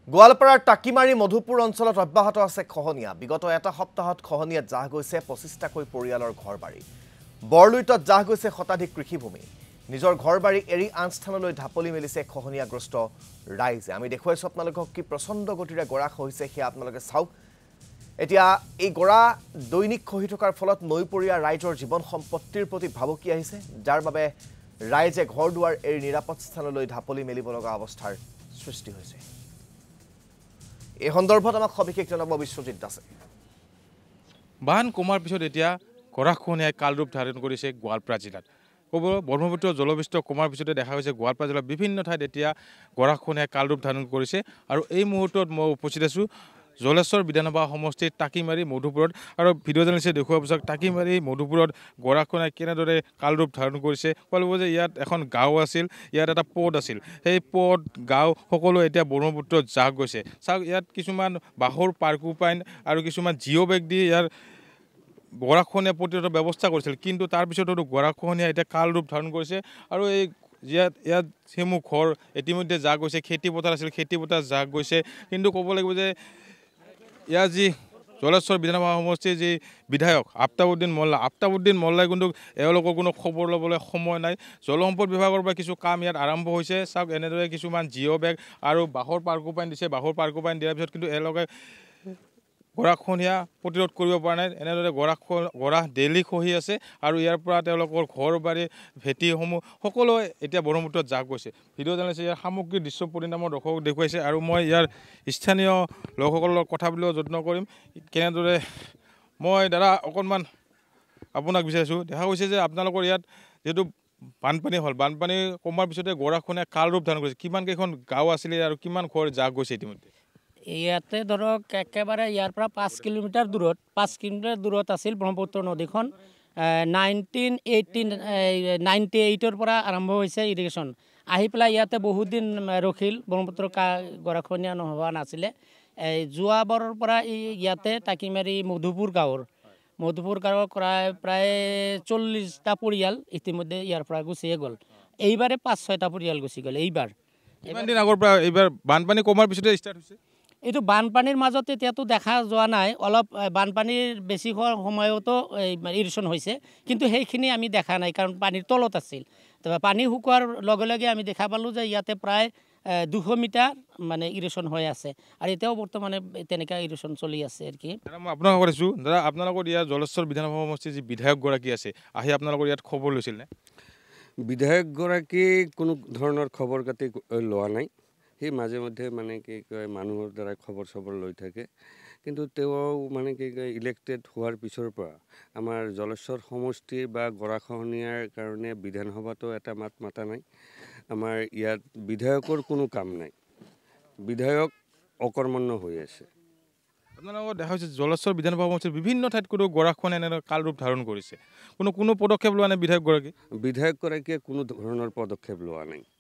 গোৱালপাৰাৰ টাকিমাৰী মধুপুৰ অঞ্চলত অব্যাহত আছে খহনীয়া। বিগত এটা সপ্তাহত খহনীয়াত জাহ গৈছে ২৫টাকৈ পৰিয়ালৰ ঘৰবাৰী। বৰলুইটত জাহ গৈছে শতাধিক কৃষিভূমি। নিজৰ ঘৰবাৰী এৰি আন স্থানলৈ ঢাপলি মেলিছে খহনীয়াগ্ৰস্ত ৰাইজে। আমি দেখুৱাইছো আপোনালোকক কি প্ৰচণ্ড গতিৰে গৰা খহিছে সেয়া আপোনালোকে চাওক। এতিয়া এই গৰা দৈনিক খহি থকাৰ ফলত নৈপৰীয়া ৰাইজৰ জীৱন সম্পত্তিৰ প্ৰতি ভাবুকি আহিছে, যাৰ বাবে ৰাইজে ঘৰ দুৱাৰ এৰি নিৰাপদ স্থানলৈ ঢাপলি মেলিব লগা অৱস্থাৰ সৃষ্টি হৈছে। এই সন্দৰ্ভত আমাক সবিশেষ জনাব বিশ্বজিৎ দাসে। বান কমাৰ পিছত এতিয়া গৰাখহনীয়াই কালৰূপ ধাৰণ কৰিছে গোৱালপাৰা জিলাত। ব্ৰহ্মপুত্ৰ জলপৃষ্ঠ কমাৰ পিছতে দেখা গৈছে গোৱালপাৰা জিলাৰ বিভিন্ন ঠাইত এতিয়া গৰাখহনীয়াই কালৰূপ ধাৰণ কৰিছে। আৰু এই মুহূৰ্তত মই উপস্থিত আছোঁ জলেশ্বৰ বিধানসভা সমষ্টিৰ টাকিমাৰী মধুপুৰত। আৰু ভিডিঅ' জাৰ্নেলিষ্টে দেখুওৱা পিছত টাকিমাৰী মধুপুৰত গৰাখহনীয়াই কেনেদৰে কালৰূপ ধাৰণ কৰিছে। ক'ব লাগিব যে ইয়াত এখন গাঁও আছিল, ইয়াত এটা পথ আছিল, সেই পথ গাঁও সকলো এতিয়া ব্ৰহ্মপুত্ৰত জাহ গৈছে। চাওক, ইয়াত কিছুমান বাঁহৰ পাৰ্কোপাইন আৰু কিছুমান জিঅ' বেগ দি ইয়াৰ গৰাখহনীয়া প্ৰতিৰোধৰ ব্যৱস্থা কৰিছিল, কিন্তু তাৰপিছতো গৰাখহনীয়া এতিয়া কালৰূপ ধাৰণ কৰিছে। আৰু এই ইয়াত সেইমুখ ঘৰ ইতিমধ্যে জাহ গৈছে, খেতি পথাৰ আছিল, খেতি পথাৰ জাহ গৈছে। কিন্তু ক'ব লাগিব যে ইয়াৰ যি জলেশ্বৰ বিধানসভা সমষ্টিৰ যি বিধায়ক আফতাবুদ্দিন মোল্লাই কিন্তু এওঁলোকৰ কোনো খবৰ ল'বলৈ সময় নাই। জলসম্পদ বিভাগৰ পৰা কিছু কাম ইয়াত আৰম্ভ হৈছে। চাওক, এনেদৰে কিছুমান জিঅ' বেগ আৰু বাঁহৰ পাৰ্কোপাইন দিছে। বাঁহৰ পাৰ্কোপাইন দিয়াৰ পিছত কিন্তু এওঁলোকে গৰাখহনীয়া প্ৰতিৰোধ কৰিব পৰা নাই। এনেদৰে গৰা ডেইলি খহি আছে আৰু ইয়াৰ পৰা তেওঁলোকৰ ঘৰ বাৰী ভেটিসমূহ সকলো এতিয়া ব্ৰহ্মপুত্ৰত জাহ গৈছে। ভিডিঅ' জাৰ্নেলিষ্টে ইয়াৰ সামগ্ৰিক দৃশ্য পৰিণামৰ দৰ্শকক দেখুৱাইছে। আৰু মই ইয়াৰ স্থানীয় লোকসকলৰ লগত কথা বুলিও যত্ন কৰিম। কেনেদৰে মই দাদা অকণমান আপোনাক বিচাৰিছোঁ, দেখা গৈছে যে আপোনালোকৰ ইয়াত যিহেতু বানপানী হ'ল, বানপানী কমাৰ পিছতে গৰাখহনীয়াই কালৰূপ ধাৰণ কৰিছে। কিমান কেইখন গাঁও আছিলে আৰু কিমান ঘৰ জাহ গৈছে ইতিমধ্যে? ইয়াতে ধৰক একেবাৰে ইয়াৰ পৰা 5 কিলোমিটাৰ দূৰত আছিল ব্ৰহ্মপুত্ৰ নদীখন। 1998ৰ পৰা আৰম্ভ হৈছে ইৰিগেশ্যন। আহি পেলাই ইয়াতে বহুত দিন ৰখিল, ব্ৰহ্মপুত্ৰ গৰাখহনীয়া নোহোৱা নাছিলে। যোৱাবাৰৰ পৰা ইয়াতে টাকিমাৰী মধুপুৰ গাঁৱৰ প্ৰায় 40টা পৰিয়াল ইতিমধ্যে ইয়াৰ পৰা গুচিয়ে গ'ল। এইবাৰে 5-6টা পৰিয়াল গুচি গ'ল। ইমান দিন আগৰ পৰা এইবাৰ বানপানী কমাৰ পিছতে ষ্টাৰ্ট হৈছে। এইটো বানপানীৰ মাজতে এতিয়াতো দেখা যোৱা নাই, অলপ বানপানীৰ বেছি হোৱাৰ সময়তো ইৰিগেশ্যন হৈছে, কিন্তু সেইখিনি আমি দেখা নাই কাৰণ পানীৰ তলত আছিল। পানী শুকোৱাৰ লগে লগে আমি দেখা পালোঁ যে ইয়াতে প্ৰায় 200 মিটাৰ মানে ইৰিগেশ্যন হৈ আছে আৰু এতিয়াও বৰ্তমানে তেনেকৈ ইৰিগেশ্যন চলি আছে আৰু কি। মই আপোনাক কৰিছোঁ দাদা, আপোনালোকৰ ইয়াত জলেশ্বৰ বিধানসভা সমষ্টিৰ যি বিধায়কগৰাকী আছে, আহি আপোনালোকৰ ইয়াত খবৰ লৈছিল নে? বিধায়কগৰাকী কোনো ধৰণৰ খবৰ কাটি লোৱা নাই। সেই মাজে মধ্যে মানে কি কয় মানুহৰ দ্বাৰা খবৰ চবৰ লৈ থাকে, কিন্তু তেওঁ মানে কি কয় ইলেক্টেড হোৱাৰ পিছৰ পৰা আমাৰ জলেশ্বৰ সমষ্টিৰ বা গৰাখহনীয়াৰ কাৰণে বিধানসভাতো এটা মাত মাতা নাই। আমাৰ ইয়াত বিধায়কৰ কোনো কাম নাই, বিধায়ক অকৰ্মণ্য হৈ আছে। আপোনালোকৰ দেখা হৈছে জলেশ্বৰ বিধানসভা সমষ্টিৰ বিভিন্ন ঠাইত কোনো গৰাখহনীয়া এনেদৰে কালৰূপ ধাৰণ কৰিছে, কোনো পদক্ষেপ লোৱা নাই বিধায়কগৰাকীয়ে? বিধায়কগৰাকীয়ে কোনো ধৰণৰ পদক্ষেপ লোৱা নাই।